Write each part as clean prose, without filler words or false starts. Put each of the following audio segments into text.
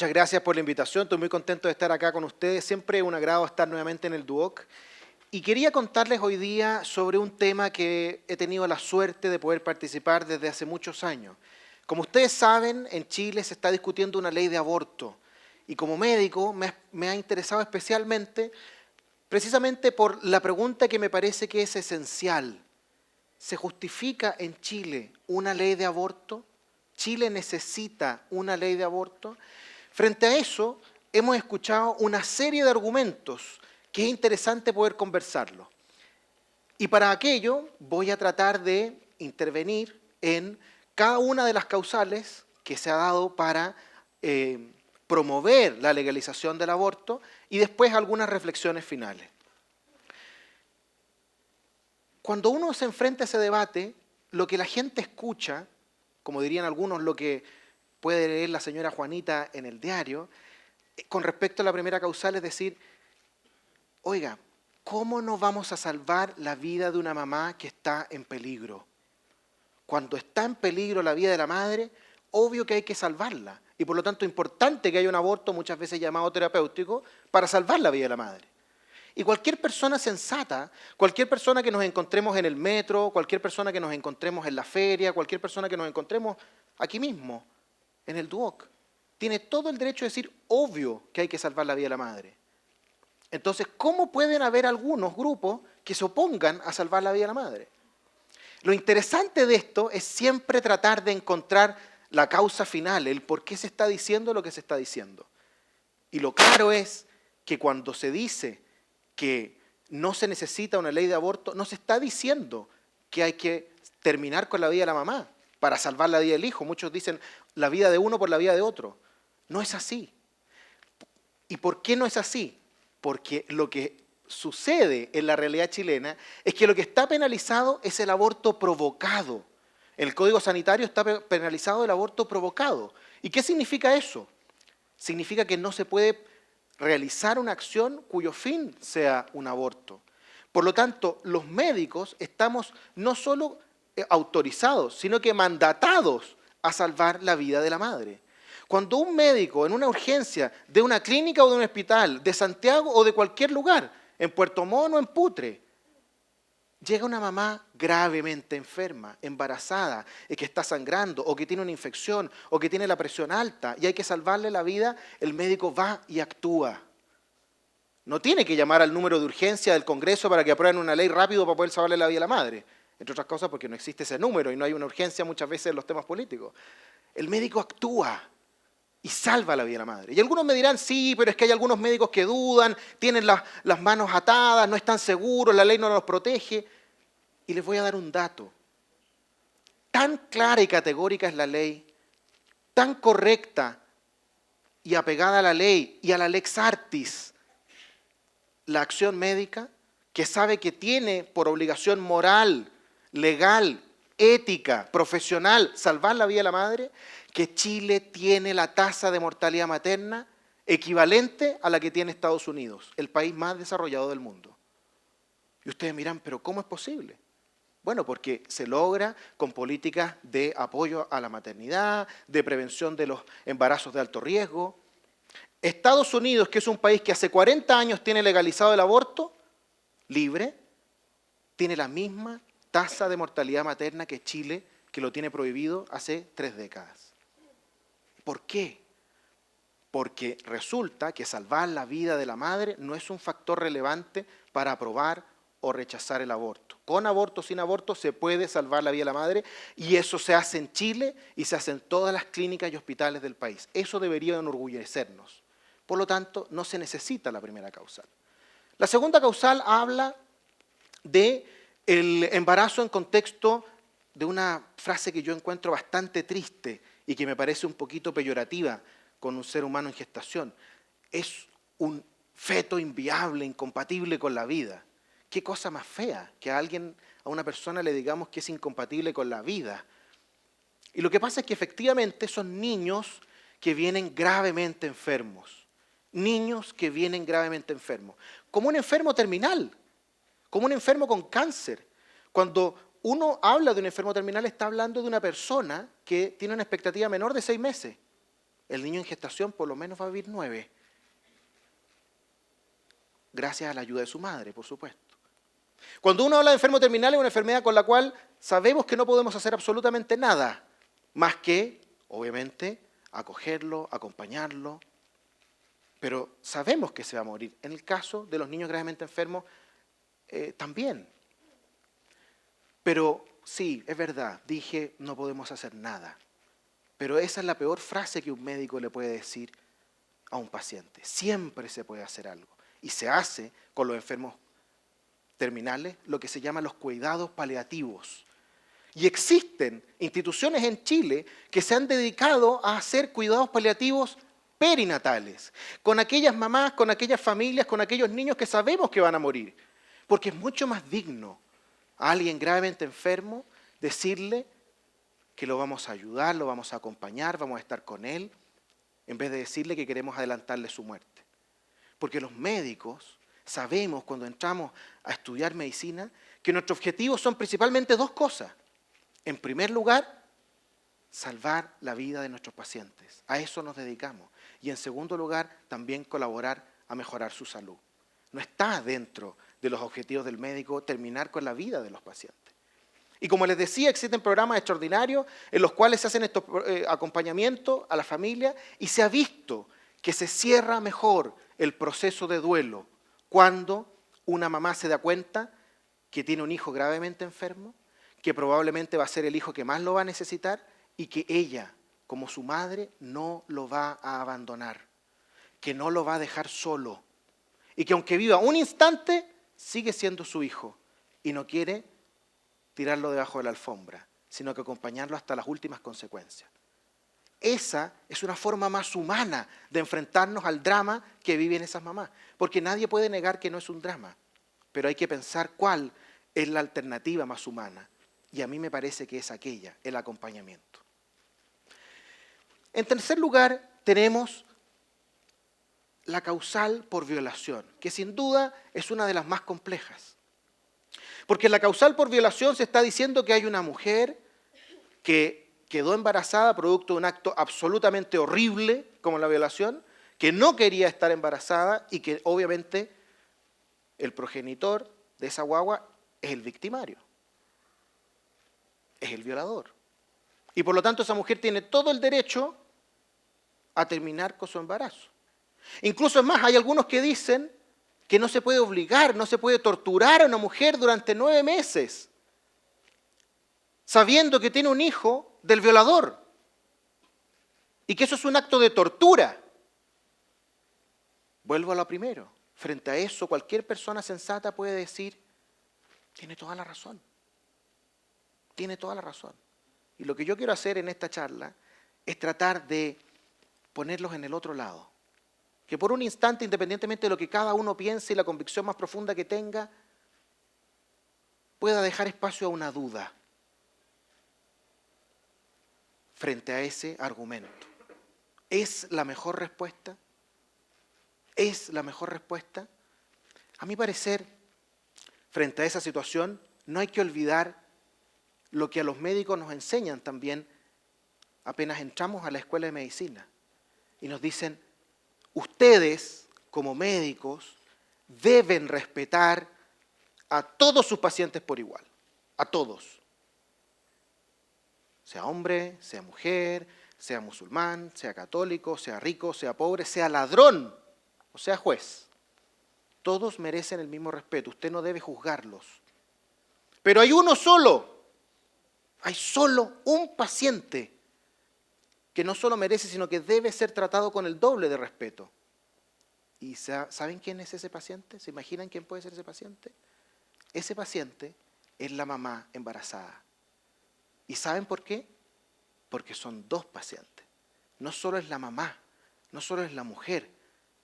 Muchas gracias por la invitación, estoy muy contento de estar acá con ustedes, siempre es un agrado estar nuevamente en el Duoc. Y quería contarles hoy día sobre un tema que he tenido la suerte de poder participar desde hace muchos años. Como ustedes saben, en Chile se está discutiendo una ley de aborto y como médico me ha interesado especialmente precisamente por la pregunta que me parece que es esencial. ¿Se justifica en Chile una ley de aborto? ¿Chile necesita una ley de aborto? Frente a eso, hemos escuchado una serie de argumentos que es interesante poder conversarlo. Y para aquello voy a tratar de intervenir en cada una de las causales que se ha dado para promover la legalización del aborto y después algunas reflexiones finales. Cuando uno se enfrenta a ese debate, lo que la gente escucha, como dirían algunos, lo que puede leer la señora Juanita en el diario, con respecto a la primera causal, es decir, oiga, ¿cómo no vamos a salvar la vida de una mamá que está en peligro? Cuando está en peligro la vida de la madre, obvio que hay que salvarla. Y por lo tanto es importante que haya un aborto, muchas veces llamado terapéutico, para salvar la vida de la madre. Y cualquier persona sensata, cualquier persona que nos encontremos en el metro, cualquier persona que nos encontremos en la feria, cualquier persona que nos encontremos aquí mismo, en el Duoc, tiene todo el derecho de decir, obvio que hay que salvar la vida de la madre. Entonces, ¿cómo pueden haber algunos grupos que se opongan a salvar la vida de la madre? Lo interesante de esto es siempre tratar de encontrar la causa final, el por qué se está diciendo lo que se está diciendo. Y lo claro es que cuando se dice que no se necesita una ley de aborto, no se está diciendo que hay que terminar con la vida de la mamá para salvar la vida del hijo. Muchos dicen la vida de uno por la vida de otro. No es así. ¿Y por qué no es así? Porque lo que sucede en la realidad chilena es que lo que está penalizado es el aborto provocado. En el Código Sanitario está penalizado el aborto provocado. ¿Y qué significa eso? Significa que no se puede realizar una acción cuyo fin sea un aborto. Por lo tanto, los médicos estamos no solo autorizados, sino que mandatados a salvar la vida de la madre. Cuando un médico en una urgencia de una clínica o de un hospital, de Santiago o de cualquier lugar, en Puerto Montt o en Putre, llega una mamá gravemente enferma, embarazada, que está sangrando, o que tiene una infección, o que tiene la presión alta, y hay que salvarle la vida, el médico va y actúa. No tiene que llamar al número de urgencia del Congreso para que aprueben una ley rápido para poder salvarle la vida a la madre. Entre otras cosas porque no existe ese número y no hay una urgencia muchas veces en los temas políticos. El médico actúa y salva la vida de la madre. Y algunos me dirán, sí, pero es que hay algunos médicos que dudan, tienen las manos atadas, no están seguros, la ley no los protege. Y les voy a dar un dato. Tan clara y categórica es la ley, tan correcta y apegada a la ley y a la lex artis, la acción médica, que sabe que tiene por obligación moral, legal, ética, profesional, salvar la vida de la madre, que Chile tiene la tasa de mortalidad materna equivalente a la que tiene Estados Unidos, el país más desarrollado del mundo. Y ustedes miran, ¿pero cómo es posible? Bueno, porque se logra con políticas de apoyo a la maternidad, de prevención de los embarazos de alto riesgo. Estados Unidos, que es un país que hace 40 años tiene legalizado el aborto libre, tiene la misma tasa de mortalidad materna que Chile, que lo tiene prohibido hace 3 décadas. ¿Por qué? Porque resulta que salvar la vida de la madre no es un factor relevante para aprobar o rechazar el aborto. Con aborto o sin aborto se puede salvar la vida de la madre y eso se hace en Chile y se hace en todas las clínicas y hospitales del país. Eso debería enorgullecernos. Por lo tanto, no se necesita la primera causal. La segunda causal habla del embarazo en contexto de una frase que yo encuentro bastante triste y que me parece un poquito peyorativa con un ser humano en gestación. Es un feto inviable, incompatible con la vida. ¿Qué cosa más fea que a una persona le digamos que es incompatible con la vida? Y lo que pasa es que efectivamente son niños que vienen gravemente enfermos. Niños que vienen gravemente enfermos. Como un enfermo terminal, como un enfermo con cáncer. Cuando uno habla de un enfermo terminal, está hablando de una persona que tiene una expectativa menor de 6 meses. el niño en gestación por lo menos va a vivir 9. Gracias a la ayuda de su madre, por supuesto. Cuando uno habla de enfermo terminal, es una enfermedad con la cual sabemos que no podemos hacer absolutamente nada, más que, obviamente, acogerlo, acompañarlo, pero sabemos que se va a morir. En el caso de los niños gravemente enfermos, también. Pero sí, es verdad, dije, no podemos hacer nada. Pero esa es la peor frase que un médico le puede decir a un paciente. Siempre se puede hacer algo. Y se hace con los enfermos terminales lo que se llama los cuidados paliativos. Y existen instituciones en Chile que se han dedicado a hacer cuidados paliativos perinatales, con aquellas mamás, con aquellas familias, con aquellos niños que sabemos que van a morir. Porque es mucho más digno a alguien gravemente enfermo decirle que lo vamos a ayudar, lo vamos a acompañar, vamos a estar con él, en vez de decirle que queremos adelantarle su muerte. Porque los médicos sabemos cuando entramos a estudiar medicina que nuestros objetivos son principalmente 2 cosas. En primer lugar, salvar la vida de nuestros pacientes. A eso nos dedicamos. Y en segundo lugar, también colaborar a mejorar su salud. No está dentro de los objetivos del médico terminar con la vida de los pacientes. Y como les decía, existen programas extraordinarios en los cuales se hacen estos acompañamientos a la familia y se ha visto que se cierra mejor el proceso de duelo cuando una mamá se da cuenta que tiene un hijo gravemente enfermo, que probablemente va a ser el hijo que más lo va a necesitar y que ella, como su madre, no lo va a abandonar, que no lo va a dejar solo y que aunque viva un instante, sigue siendo su hijo y no quiere tirarlo debajo de la alfombra, sino que acompañarlo hasta las últimas consecuencias. Esa es una forma más humana de enfrentarnos al drama que viven esas mamás, porque nadie puede negar que no es un drama, pero hay que pensar cuál es la alternativa más humana, y a mí me parece que es aquella, el acompañamiento. En tercer lugar, tenemos la causal por violación, que sin duda es una de las más complejas. Porque en la causal por violación se está diciendo que hay una mujer que quedó embarazada producto de un acto absolutamente horrible como la violación, que no quería estar embarazada y que obviamente el progenitor de esa guagua es el victimario, es el violador. Y por lo tanto esa mujer tiene todo el derecho a terminar con su embarazo. Incluso es más, hay algunos que dicen que no se puede obligar, no se puede torturar a una mujer durante 9 meses, sabiendo que tiene un hijo del violador, y que eso es un acto de tortura. Vuelvo a lo primero. Frente a eso, cualquier persona sensata puede decir, tiene toda la razón. Tiene toda la razón. Y lo que yo quiero hacer en esta charla es tratar de ponerlos en el otro lado. Que por un instante, independientemente de lo que cada uno piense y la convicción más profunda que tenga, pueda dejar espacio a una duda frente a ese argumento. ¿Es la mejor respuesta? ¿Es la mejor respuesta? A mi parecer, frente a esa situación, no hay que olvidar lo que a los médicos nos enseñan también apenas entramos a la escuela de medicina. Y nos dicen, ustedes, como médicos, deben respetar a todos sus pacientes por igual. A todos. Sea hombre, sea mujer, sea musulmán, sea católico, sea rico, sea pobre, sea ladrón o sea juez. Todos merecen el mismo respeto. Usted no debe juzgarlos. Pero hay uno solo. Hay solo un paciente que no solo merece, sino que debe ser tratado con el doble de respeto. ¿Y saben quién es ese paciente? ¿Se imaginan quién puede ser ese paciente? Ese paciente es la mamá embarazada. ¿Y saben por qué? Porque son 2 pacientes. No solo es la mamá, no solo es la mujer,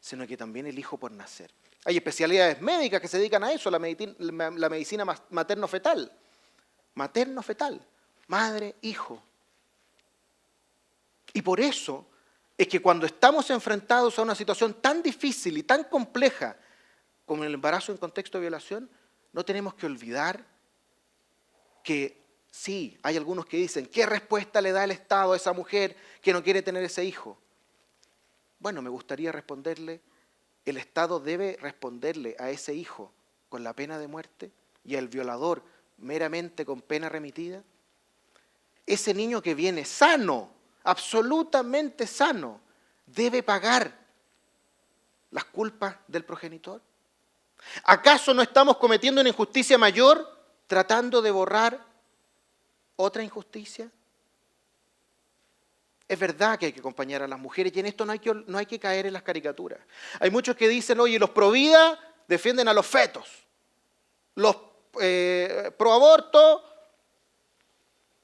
sino que también el hijo por nacer. Hay especialidades médicas que se dedican a eso, la medicina materno-fetal. Materno-fetal, madre, hijo. Y por eso es que cuando estamos enfrentados a una situación tan difícil y tan compleja como el embarazo en contexto de violación, no tenemos que olvidar que sí, hay algunos que dicen, ¿qué respuesta le da el Estado a esa mujer que no quiere tener ese hijo? Bueno, me gustaría responderle, ¿el Estado debe responderle a ese hijo con la pena de muerte y al violador meramente con pena remitida? Ese niño que viene sano, absolutamente sano, ¿debe pagar las culpas del progenitor? ¿Acaso no estamos cometiendo una injusticia mayor tratando de borrar otra injusticia? Es verdad que hay que acompañar a las mujeres y en esto no hay que caer en las caricaturas. Hay muchos que dicen, oye, los pro vida defienden a los fetos, los pro aborto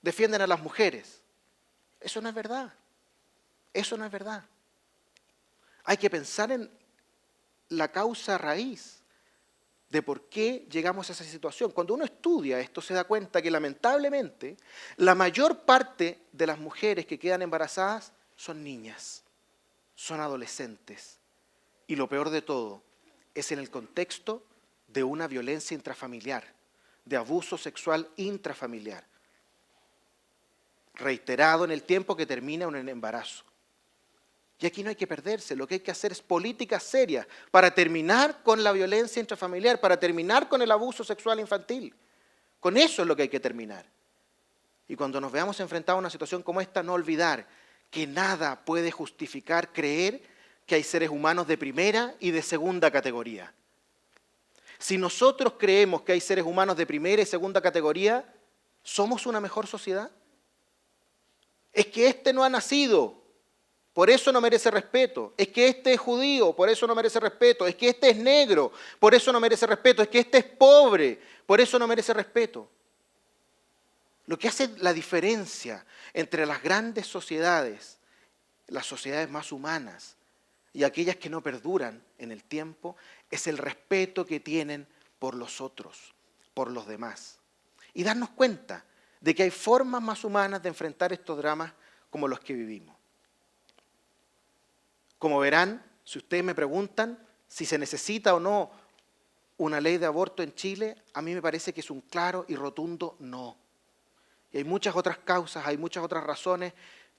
defienden a las mujeres. Eso no es verdad. Eso no es verdad. Hay que pensar en la causa raíz de por qué llegamos a esa situación. Cuando uno estudia esto se da cuenta que lamentablemente la mayor parte de las mujeres que quedan embarazadas son niñas, son adolescentes. Y lo peor de todo es en el contexto de una violencia intrafamiliar, de abuso sexual intrafamiliar, reiterado en el tiempo que termina un embarazo. Y aquí no hay que perderse, lo que hay que hacer es políticas serias para terminar con la violencia intrafamiliar, para terminar con el abuso sexual infantil. Con eso es lo que hay que terminar. Y cuando nos veamos enfrentados a una situación como esta, no olvidar que nada puede justificar creer que hay seres humanos de primera y de segunda categoría. Si nosotros creemos que hay seres humanos de primera y segunda categoría, ¿somos una mejor sociedad? Es que este no ha nacido, por eso no merece respeto. Es que este es judío, por eso no merece respeto. Es que este es negro, por eso no merece respeto. Es que este es pobre, por eso no merece respeto. Lo que hace la diferencia entre las grandes sociedades, las sociedades más humanas y aquellas que no perduran en el tiempo, es el respeto que tienen por los otros, por los demás. Y darnos cuenta de que hay formas más humanas de enfrentar estos dramas como los que vivimos. Como verán, si ustedes me preguntan si se necesita o no una ley de aborto en Chile, a mí me parece que es un claro y rotundo no. Y hay muchas otras causas, hay muchas otras razones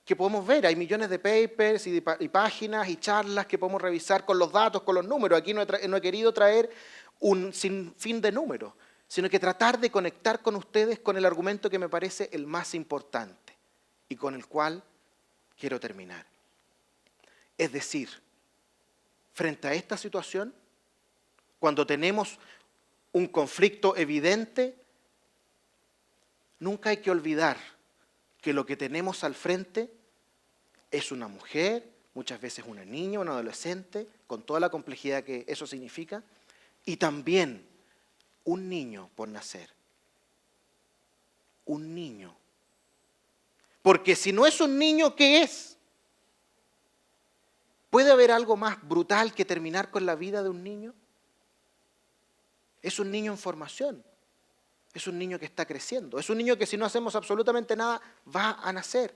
que podemos ver. Hay millones de papers y páginas y charlas que podemos revisar con los datos, con los números. Aquí no he querido traer un sinfín de números, sino que tratar de conectar con ustedes con el argumento que me parece el más importante y con el cual quiero terminar. Es decir, frente a esta situación, cuando tenemos un conflicto evidente, nunca hay que olvidar que lo que tenemos al frente es una mujer, muchas veces una niña, un adolescente, con toda la complejidad que eso significa, y también un niño por nacer. Un niño. Porque si no es un niño, ¿qué es? ¿Puede haber algo más brutal que terminar con la vida de un niño? Es un niño en formación, es un niño que está creciendo, es un niño que si no hacemos absolutamente nada va a nacer.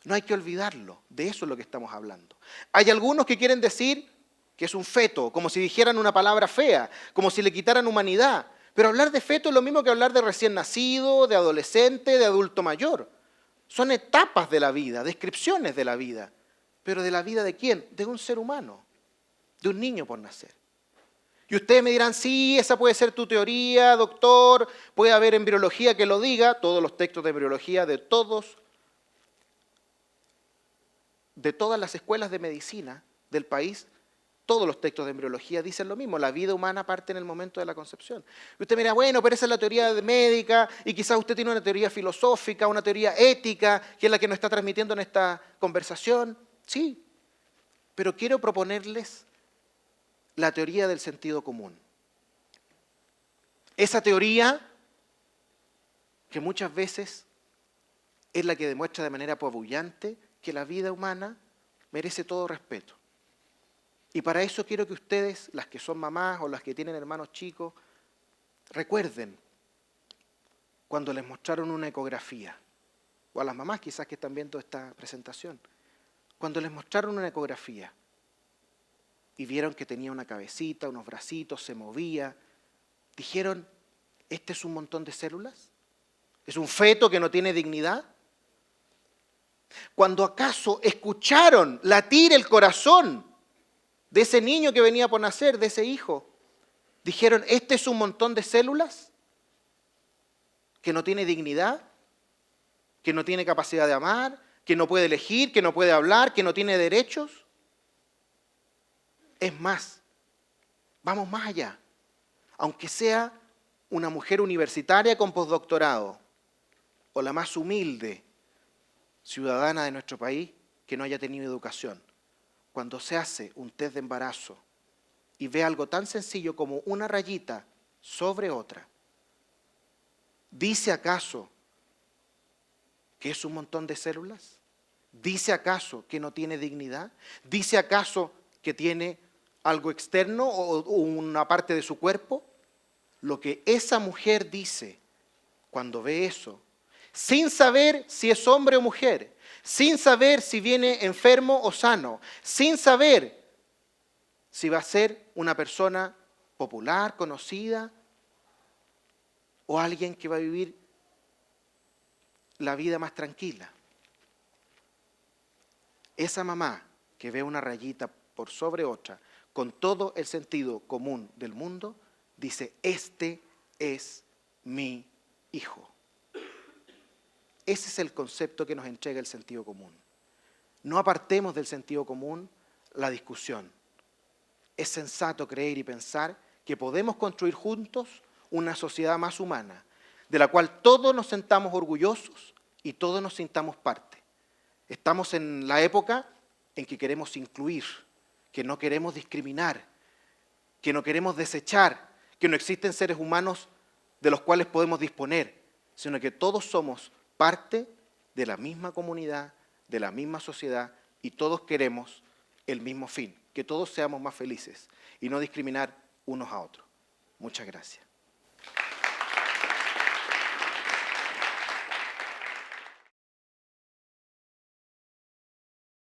No hay que olvidarlo, de eso es lo que estamos hablando. Hay algunos que quieren decir que es un feto, como si dijeran una palabra fea, como si le quitaran humanidad. Pero hablar de feto es lo mismo que hablar de recién nacido, de adolescente, de adulto mayor. Son etapas de la vida, descripciones de la vida. ¿Pero de la vida de quién? De un ser humano, de un niño por nacer. Y ustedes me dirán, sí, esa puede ser tu teoría, doctor, puede haber embriología que lo diga, todos los textos de embriología de todas las escuelas de medicina del país, todos los textos de embriología dicen lo mismo, la vida humana parte en el momento de la concepción. Y usted me dirá, bueno, pero esa es la teoría médica y quizás usted tiene una teoría filosófica, una teoría ética, que es la que nos está transmitiendo en esta conversación. Sí, pero quiero proponerles la teoría del sentido común. Esa teoría que muchas veces es la que demuestra de manera apabullante que la vida humana merece todo respeto. Y para eso quiero que ustedes, las que son mamás o las que tienen hermanos chicos, recuerden cuando les mostraron una ecografía, o a las mamás quizás que están viendo esta presentación, cuando les mostraron una ecografía y vieron que tenía una cabecita, unos bracitos, se movía, dijeron, ¿este es un montón de células? ¿Es un feto que no tiene dignidad? Cuando acaso escucharon latir el corazón de ese niño que venía por nacer, de ese hijo, dijeron, este es un montón de células que no tiene dignidad, que no tiene capacidad de amar, que no puede elegir, que no puede hablar, que no tiene derechos. Es más, vamos más allá. Aunque sea una mujer universitaria con postdoctorado o la más humilde ciudadana de nuestro país que no haya tenido educación, cuando se hace un test de embarazo y ve algo tan sencillo como una rayita sobre otra, ¿dice acaso que es un montón de células? ¿Dice acaso que no tiene dignidad? ¿Dice acaso que tiene algo externo o una parte de su cuerpo? Lo que esa mujer dice cuando ve eso, sin saber si es hombre o mujer, sin saber si viene enfermo o sano, sin saber si va a ser una persona popular, conocida, o alguien que va a vivir la vida más tranquila. Esa mamá que ve una rayita por sobre otra, con todo el sentido común del mundo, dice, este es mi hijo. Ese es el concepto que nos entrega el sentido común. No apartemos del sentido común la discusión. Es sensato creer y pensar que podemos construir juntos una sociedad más humana, de la cual todos nos sentamos orgullosos y todos nos sintamos parte. Estamos en la época en que queremos incluir, que no queremos discriminar, que no queremos desechar, que no existen seres humanos de los cuales podemos disponer, sino que todos somos parte de la misma comunidad, de la misma sociedad, y todos queremos el mismo fin, que todos seamos más felices y no discriminar unos a otros. Muchas gracias.